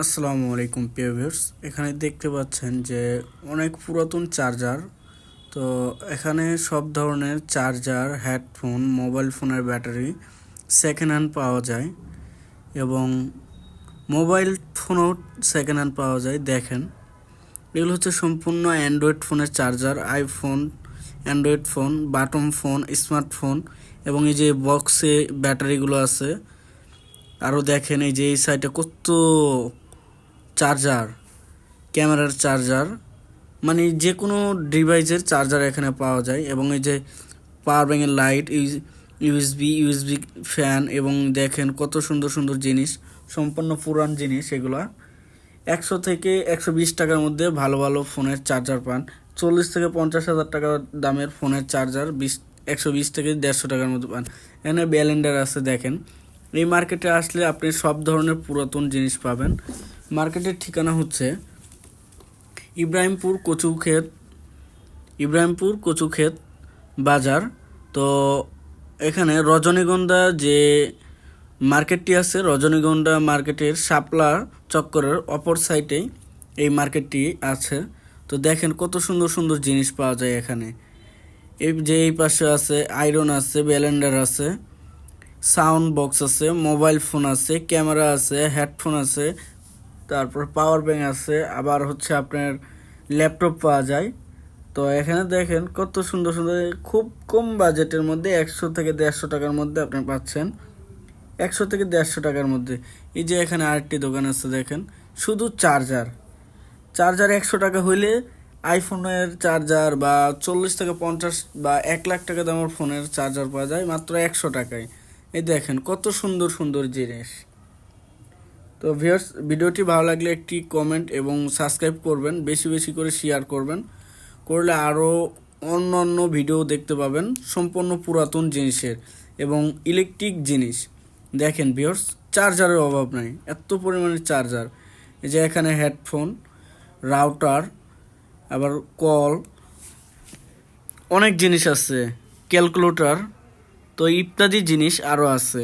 আসসালামু আলাইকুম প্রিয় ভিউয়ার্স, এখানে দেখতে পাচ্ছেন যে অনেক পুরাতন চার্জার। তো এখানে সব ধরনের চার্জার, হেডফোন, মোবাইল ফোনের ব্যাটারি সেকেন্ড হ্যান্ড পাওয়া যায় এবং মোবাইল ফোনও সেকেন্ড হ্যান্ড পাওয়া যায়। দেখেন, এগুলো হচ্ছে সম্পূর্ণ অ্যান্ড্রয়েড ফোনের charger. IPhone, Android phone, button phone, smartphone এবং এই যে বক্সে ব্যাটারিগুলো আছে। আরও দেখেন এই যে এই সাইডে কত চার্জার, ক্যামেরার চার্জার, মানে যে কোনো ডিভাইসের চার্জার এখানে পাওয়া যায়। এবং এই যে পাওয়ার ব্যাঙ্কের লাইট, ইউএসবি ফ্যান এবং দেখেন কত সুন্দর সুন্দর জিনিস, সম্পূর্ণ পুরান জিনিস এগুলা। 100 থেকে 120 টাকার মধ্যে ভালো ভালো ফোনের চার্জার পান। 40 থেকে 50 হাজার টাকা দামের ফোনের চার্জার 120 থেকে 150 টাকার মধ্যে পান। এখানে ব্যালেন্ডার আছে। দেখেন, এই মার্কেটে আসলে আপনি সব ধরনের পুরাতন জিনিস পাবেন। মার্কেটের ঠিকানা হচ্ছে ইব্রাহিমপুর কচুক্ষেত বাজার। তো এখানে রজনীগন্ধা যে মার্কেটটি আছে, রজনীগন্ধা মার্কেটের শাপলা চক্করের অপর সাইডেই এই মার্কেটটি আছে। তো দেখেন কত সুন্দর সুন্দর জিনিস পাওয়া যায় এখানে। এই পাশে আছে আয়রন আছে, ব্যালেন্ডার আছে, সাউন্ড বক্স আছে, মোবাইল ফোন আছে, ক্যামেরা আছে, হেডফোন আছে, তারপর পাওয়ার ব্যাঙ্ক আছে, আবার হচ্ছে আপনার ল্যাপটপ পাওয়া যায়। তো এখানে দেখেন কত সুন্দর সুন্দর, খুব কম বাজেটের মধ্যে 100 থেকে 150 টাকার মধ্যে আপনি পাচ্ছেন। 100 থেকে 150 টাকার মধ্যে। এই যে এখানে আরেকটি দোকান আছে, দেখেন শুধু চার্জার। 100 টাকা হইলে আইফোনের চার্জার বা 40 থেকে 50 বা 1 লাখ টাকা দামের ফোনের চার্জার পাওয়া যায় মাত্র 100 টাকায়। এই দেখেন কত সুন্দর সুন্দর জিনিস। তো ভিউয়ার্স, ভিডিওটি ভালো লাগলে একটি কমেন্ট এবং সাবস্ক্রাইব করবেন, বেশি বেশি করে শেয়ার করবেন, করলে আরও অন্য ভিডিও দেখতে পাবেন সম্পূর্ণ পুরাতন জিনিসের এবং ইলেকট্রিক জিনিস। দেখেন ভিউয়ার্স, চার্জারের অভাব নাই, এত পরিমাণে চার্জার। এই যে এখানে হেডফোন, রাউটার, আবার কল, অনেক জিনিস আছে, ক্যালকুলেটর, তো ইত্যাদি জিনিস আরও আছে।